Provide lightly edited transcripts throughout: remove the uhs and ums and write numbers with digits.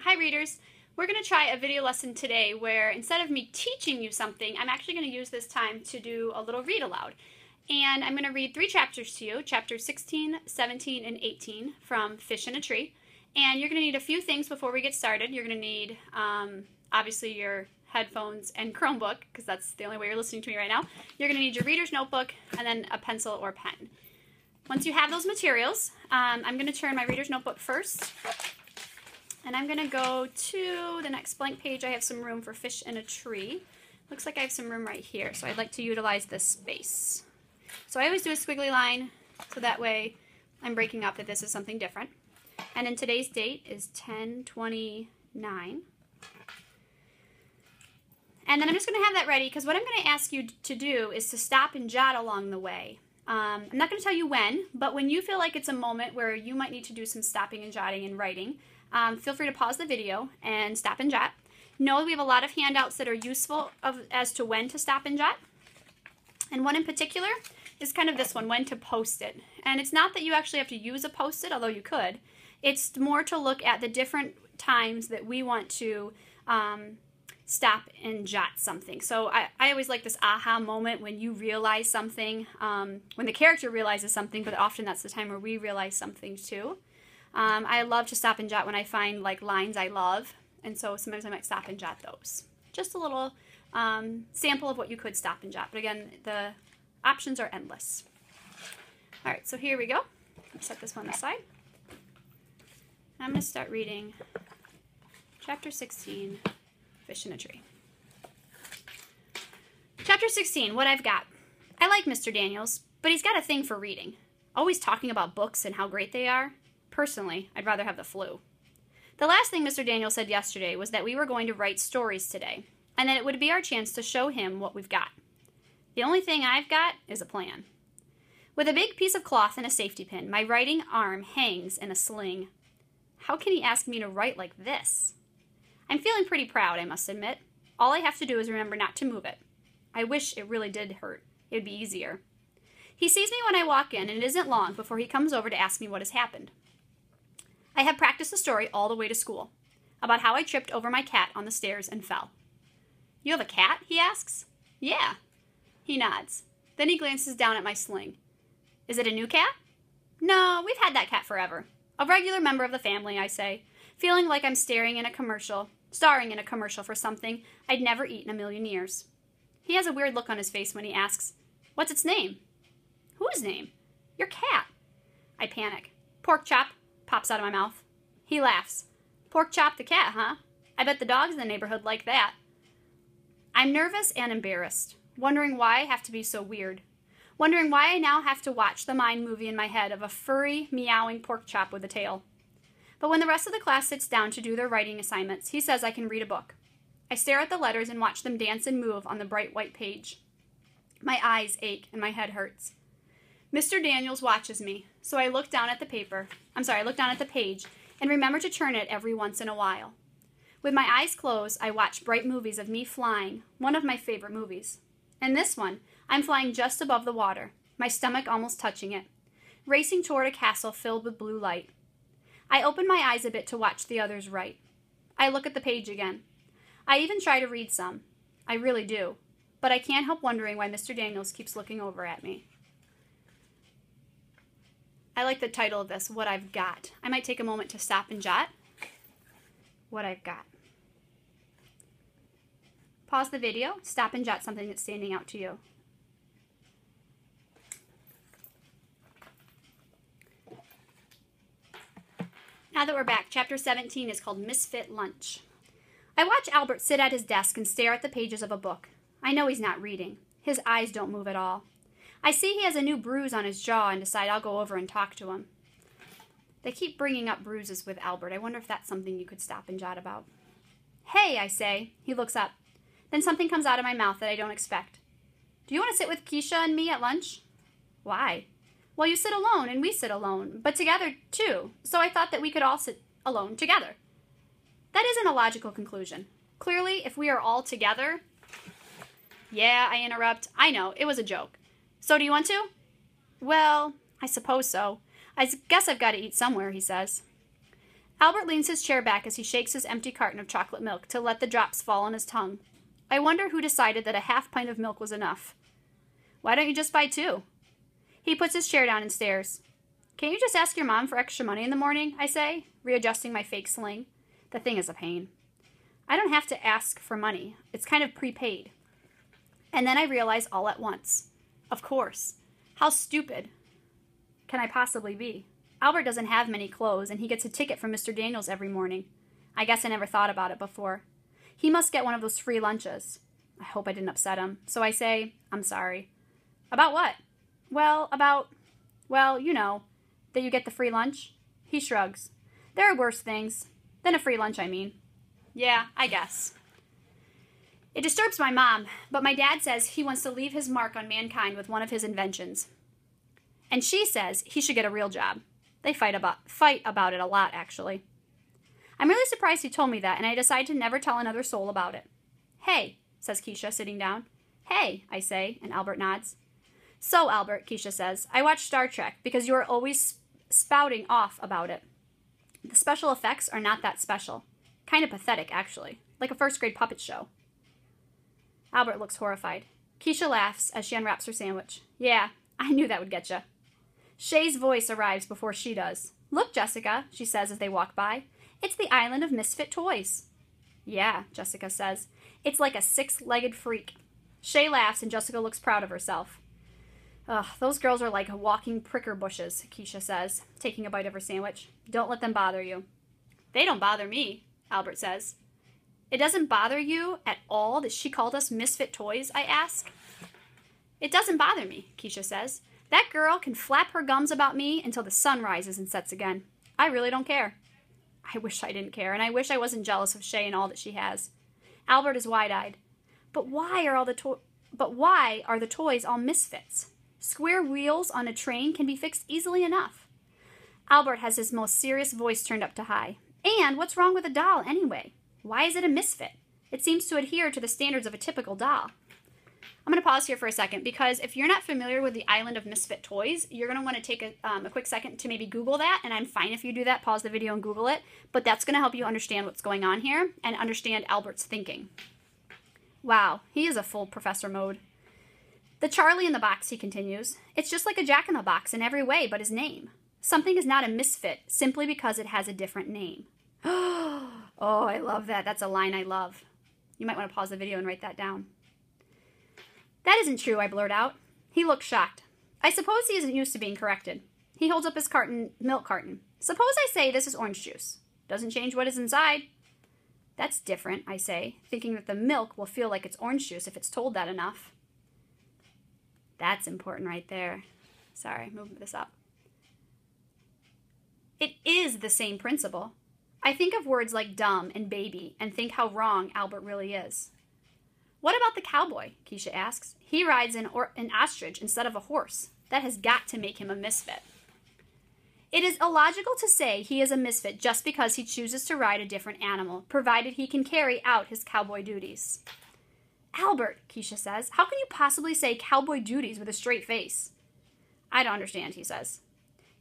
Hi readers, we're going to try a video lesson today where instead of me teaching you something, I'm actually going to use this time to do a little read aloud. And I'm going to read 3 chapters to you, chapters 16, 17, and 18 from Fish in a Tree. And you're going to need a few things before we get started. You're going to need, obviously, your headphones and Chromebook, because that's the only way you're listening to me right now. You're going to need your reader's notebook and then a pencil or pen. Once you have those materials, I'm going to turn my reader's notebook first. And I'm going to go to the next blank page. I have some room for Fish in a Tree. Looks like I have some room right here, so I'd like to utilize this space. So I always do a squiggly line, so that way I'm breaking up that this is something different. And then today's date is 10/29. And then I'm just going to have that ready, because what I'm going to ask you to do is to stop and jot along the way. I'm not going to tell you when, but when you feel like it's a moment where you might need to do some stopping and jotting and writing, feel free to pause the video and stop and jot. Know we have a lot of handouts that are useful as to when to stop and jot. And one in particular is kind of this one, when to post it. And it's not that you actually have to use a post-it, although you could. It's more to look at the different times that we want to stop and jot something. So I always like this aha moment when you realize something, when the character realizes something, but often that's the time where we realize something too. I love to stop and jot when I find like lines I love, and so sometimes I might stop and jot those. Just a little sample of what you could stop and jot, but again, the options are endless. All right, so here we go. Set this one aside. I'm going to start reading Chapter 16, Fish in a Tree. Chapter 16, What I've Got. I like Mr. Daniels, but he's got a thing for reading. Always talking about books and how great they are. Personally, I'd rather have the flu. The last thing Mr. Daniels said yesterday was that we were going to write stories today, and that it would be our chance to show him what we've got. The only thing I've got is a plan. With a big piece of cloth and a safety pin, my writing arm hangs in a sling. How can he ask me to write like this? I'm feeling pretty proud, I must admit. All I have to do is remember not to move it. I wish it really did hurt. It would be easier. He sees me when I walk in, and it isn't long before he comes over to ask me what has happened. I have practiced the story all the way to school, about how I tripped over my cat on the stairs and fell. You have a cat? He asks. Yeah. He nods. Then he glances down at my sling. Is it a new cat? No, we've had that cat forever. A regular member of the family, I say, feeling like I'm starring in a commercial for something I'd never eat in a million years. He has a weird look on his face when he asks, What's its name? Whose name? Your cat. I panic. Pork Chop pops out of my mouth. He laughs. Pork Chop the cat, huh? I bet the dogs in the neighborhood like that. I'm nervous and embarrassed, wondering why I have to be so weird. Wondering why I now have to watch the mind movie in my head of a furry, meowing pork chop with a tail. But when the rest of the class sits down to do their writing assignments, he says I can read a book. I stare at the letters and watch them dance and move on the bright white page. My eyes ache and my head hurts. Mr. Daniels watches me, so I look down at the page and remember to turn it every once in a while. With my eyes closed, I watch bright movies of me flying, one of my favorite movies. In this one, I'm flying just above the water, my stomach almost touching it, racing toward a castle filled with blue light. I open my eyes a bit to watch the others write. I look at the page again. I even try to read some. I really do. But I can't help wondering why Mr. Daniels keeps looking over at me. I like the title of this, What I've Got. I might take a moment to stop and jot. What I've got. Pause the video, stop and jot something that's standing out to you. Now that we're back, Chapter 17 is called Misfit Lunch. I watch Albert sit at his desk and stare at the pages of a book. I know he's not reading. His eyes don't move at all. I see he has a new bruise on his jaw and decide I'll go over and talk to him. They keep bringing up bruises with Albert. I wonder if that's something you could stop and jot about. Hey, I say. He looks up. Then something comes out of my mouth that I don't expect. Do you want to sit with Keisha and me at lunch? Why? Well, you sit alone and we sit alone, but together too. So I thought that we could all sit alone together. That isn't a logical conclusion. Clearly, if we are all together... Yeah, I interrupt. I know, it was a joke. So do you want to? Well, I suppose so. I guess I've got to eat somewhere, he says. Albert leans his chair back as he shakes his empty carton of chocolate milk to let the drops fall on his tongue. I wonder who decided that a half pint of milk was enough. Why don't you just buy 2? He puts his chair down and stares. Can't you just ask your mom for extra money in the morning, I say, readjusting my fake sling. The thing is a pain. I don't have to ask for money. It's kind of prepaid. And then I realize all at once. Of course. How stupid can I possibly be? Albert doesn't have many clothes, and he gets a ticket from Mr. Daniels every morning. I guess I never thought about it before. He must get one of those free lunches. I hope I didn't upset him. So I say, I'm sorry. About what? Well, you know, that you get the free lunch. He shrugs. There are worse things than a free lunch, I mean. Yeah, I guess. It disturbs my mom, but my dad says he wants to leave his mark on mankind with one of his inventions. And she says he should get a real job. They fight about it a lot, actually. I'm really surprised he told me that, and I decide to never tell another soul about it. Hey, says Keisha, sitting down. Hey, I say, and Albert nods. So, Albert, Keisha says, I watch Star Trek because you are always spouting off about it. The special effects are not that special. Kind of pathetic, actually. Like a first-grade puppet show. Albert looks horrified. Keisha laughs as she unwraps her sandwich. Yeah, I knew that would get you. Shay's voice arrives before she does. Look, Jessica, she says as they walk by. It's the island of misfit toys. Yeah, Jessica says. It's like a 6-legged freak. Shay laughs and Jessica looks proud of herself. Ugh, those girls are like walking pricker bushes, Keisha says, taking a bite of her sandwich. Don't let them bother you. They don't bother me, Albert says. It doesn't bother you at all that she called us misfit toys, I ask. It doesn't bother me, Keisha says. That girl can flap her gums about me until the sun rises and sets again. I really don't care. I wish I didn't care, and I wish I wasn't jealous of Shay and all that she has. Albert is wide-eyed. But why are the toys all misfits? Square wheels on a train can be fixed easily enough. Albert has his most serious voice turned up to high. And what's wrong with a doll, anyway? Why is it a misfit? It seems to adhere to the standards of a typical doll. I'm going to pause here for a second because if you're not familiar with the island of misfit toys, you're going to want to take a quick second to maybe Google that, and I'm fine if you do that. Pause the video and Google it, but that's going to help you understand what's going on here and understand Albert's thinking. Wow, he is a full professor mode. The Charlie in the box, he continues. It's just like a jack-in-the-box in every way but his name. Something is not a misfit simply because it has a different name. Oh, I love that. That's a line I love. You might want to pause the video and write that down. That isn't true, I blurt out. He looks shocked. I suppose he isn't used to being corrected. He holds up his milk carton. Suppose I say this is orange juice. Doesn't change what is inside. That's different, I say, thinking that the milk will feel like it's orange juice if it's told that enough. That's important right there. Sorry, moving this up. It is the same principle. I think of words like dumb and baby and think how wrong Albert really is. What about the cowboy? Keisha asks. He rides an ostrich instead of a horse. That has got to make him a misfit. It is illogical to say he is a misfit just because he chooses to ride a different animal, provided he can carry out his cowboy duties. Albert, Keisha says, how can you possibly say cowboy duties with a straight face? I don't understand, he says.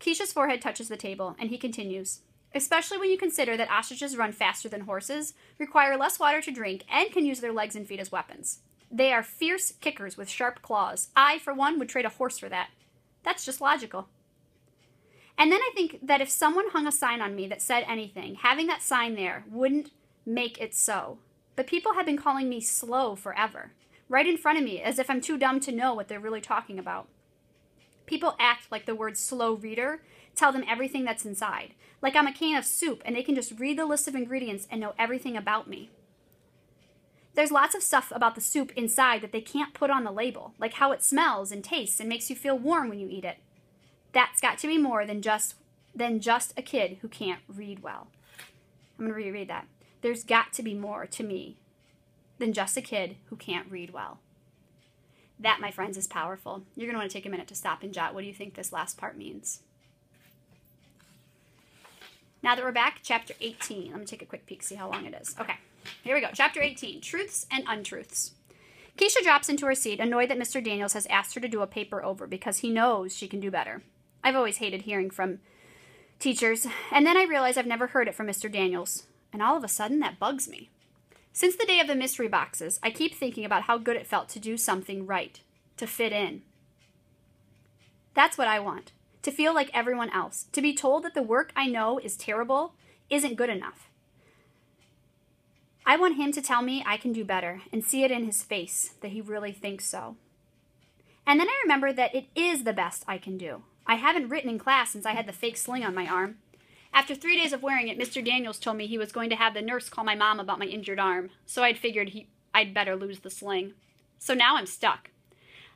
Keisha's forehead touches the table, and he continues. Especially when you consider that ostriches run faster than horses, require less water to drink, and can use their legs and feet as weapons. They are fierce kickers with sharp claws. I, for one, would trade a horse for that. That's just logical. And then I think that if someone hung a sign on me that said anything, having that sign there wouldn't make it so. But people have been calling me slow forever, right in front of me, as if I'm too dumb to know what they're really talking about. People act like the word slow reader tell them everything that's inside. Like I'm a can of soup and they can just read the list of ingredients and know everything about me. There's lots of stuff about the soup inside that they can't put on the label, like how it smells and tastes and makes you feel warm when you eat it. That's got to be more than just a kid who can't read well. I'm going to reread that. There's got to be more to me than just a kid who can't read well. That, my friends, is powerful. You're going to want to take a minute to stop and jot. What do you think this last part means? Now that we're back, chapter 18. Let me take a quick peek, see how long it is. Okay, here we go. Chapter 18, Truths and Untruths. Keisha drops into her seat, annoyed that Mr. Daniels has asked her to do a paper over because he knows she can do better. I've always hated hearing from teachers, and then I realize I've never heard it from Mr. Daniels, and all of a sudden that bugs me. Since the day of the mystery boxes, I keep thinking about how good it felt to do something right, to fit in. That's what I want, to feel like everyone else, to be told that the work I know is terrible isn't good enough. I want him to tell me I can do better and see it in his face that he really thinks so. And then I remember that it is the best I can do. I haven't written in class since I had the fake sling on my arm. After 3 days of wearing it, Mr. Daniels told me he was going to have the nurse call my mom about my injured arm, so I'd figured I'd better lose the sling. So now I'm stuck.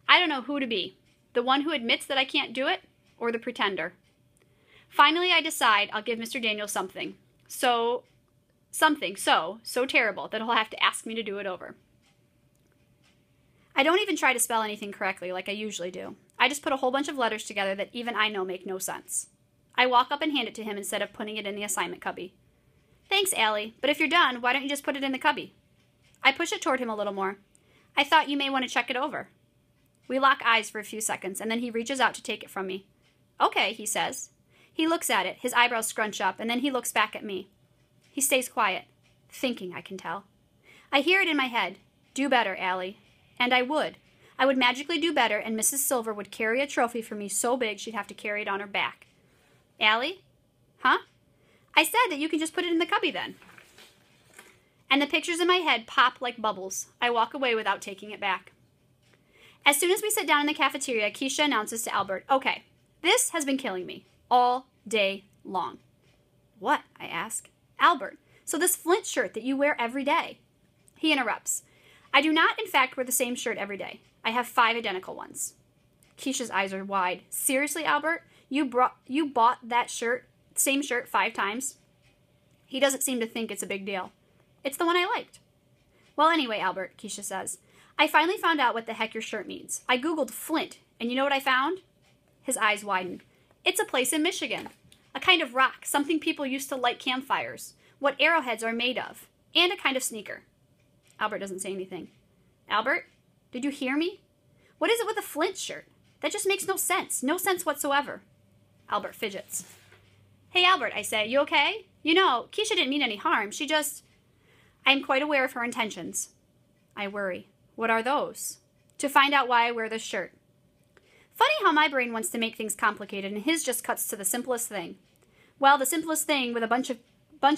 I don't know who to be, the one who admits that I can't do it, or the pretender. Finally, I decide I'll give Mr. Daniels something so terrible that he'll have to ask me to do it over. I don't even try to spell anything correctly like I usually do. I just put a whole bunch of letters together that even I know make no sense. I walk up and hand it to him instead of putting it in the assignment cubby. Thanks, Allie, but if you're done, why don't you just put it in the cubby? I push it toward him a little more. I thought you may want to check it over. We lock eyes for a few seconds, and then he reaches out to take it from me. Okay, he says. He looks at it, his eyebrows scrunch up, and then he looks back at me. He stays quiet, thinking, I can tell. I hear it in my head. Do better, Allie. And I would. I would magically do better, and Mrs. Silver would carry a trophy for me so big she'd have to carry it on her back. Allie? Huh? I said that you can just put it in the cubby then. And the pictures in my head pop like bubbles. I walk away without taking it back. As soon as we sit down in the cafeteria, Keisha announces to Albert, okay, this has been killing me all day long. What? I ask. Albert, so this Flint shirt that you wear every day. He interrupts. I do not, in fact, wear the same shirt every day. I have 5 identical ones. Keisha's eyes are wide. Seriously, Albert? You bought that same shirt 5 times? He doesn't seem to think it's a big deal. It's the one I liked. Well, anyway, Albert, Keisha says, I finally found out what the heck your shirt means. I Googled Flint, and you know what I found? His eyes widen. It's a place in Michigan. A kind of rock, something people used to light campfires, what arrowheads are made of, and a kind of sneaker. Albert doesn't say anything. Albert, did you hear me? What is it with a Flint shirt? That just makes no sense. No sense whatsoever. Albert fidgets. Hey, Albert, I say, you okay? You know, Keisha didn't mean any harm. I am quite aware of her intentions. I worry. What are those? To find out why I wear this shirt. Funny how my brain wants to make things complicated and his just cuts to the simplest thing. Well, the simplest thing with a bunch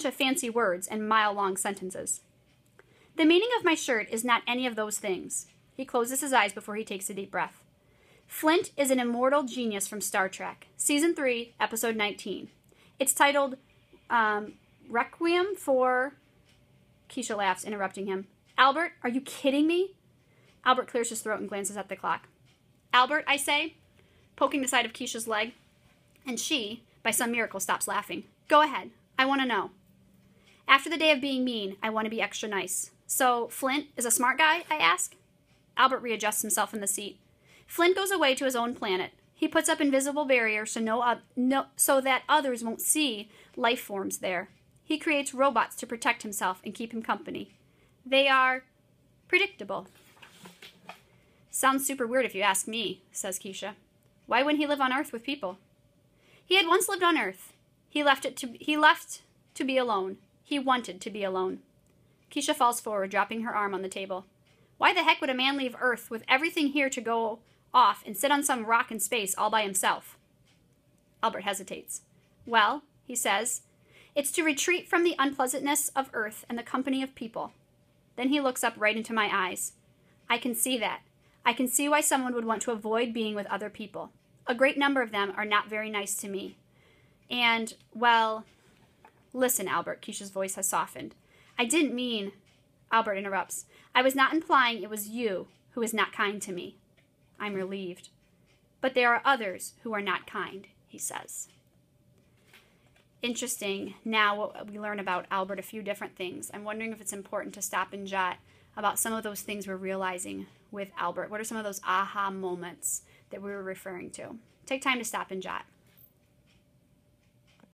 of fancy words and mile-long sentences. The meaning of my shirt is not any of those things. He closes his eyes before he takes a deep breath. Flint is an immortal genius from Star Trek, Season 3, Episode 19. It's titled, Requiem for... Keisha laughs, interrupting him. Albert, are you kidding me? Albert clears his throat and glances at the clock. Albert, I say, poking the side of Keisha's leg, and she, by some miracle, stops laughing. Go ahead. I want to know. After the day of being mean, I want to be extra nice. So, Flint is a smart guy, I ask? Albert readjusts himself in the seat. Flint goes away to his own planet. He puts up invisible barriers so that others won't see life forms there. He creates robots to protect himself and keep him company. They are predictable. Sounds super weird if you ask me, says Keisha. Why wouldn't he live on Earth with people? He had once lived on Earth. He left to be alone. He wanted to be alone. Keisha falls forward, dropping her arm on the table. Why the heck would a man leave Earth with everything here to go off and sit on some rock in space all by himself? Albert hesitates. Well, he says, it's to retreat from the unpleasantness of Earth and the company of people. Then he looks up right into my eyes. I can see that. I can see why someone would want to avoid being with other people. A great number of them are not very nice to me. And, well, listen, Albert, Keisha's voice has softened. I didn't mean, Albert interrupts. I was not implying it was you who is not kind to me. I'm relieved. But there are others who are not kind, he says. Interesting. Now we learn about Albert a few different things. I'm wondering if it's important to stop and jot about some of those things we're realizing with Albert. What are some of those aha moments that we were referring to? Take time to stop and jot.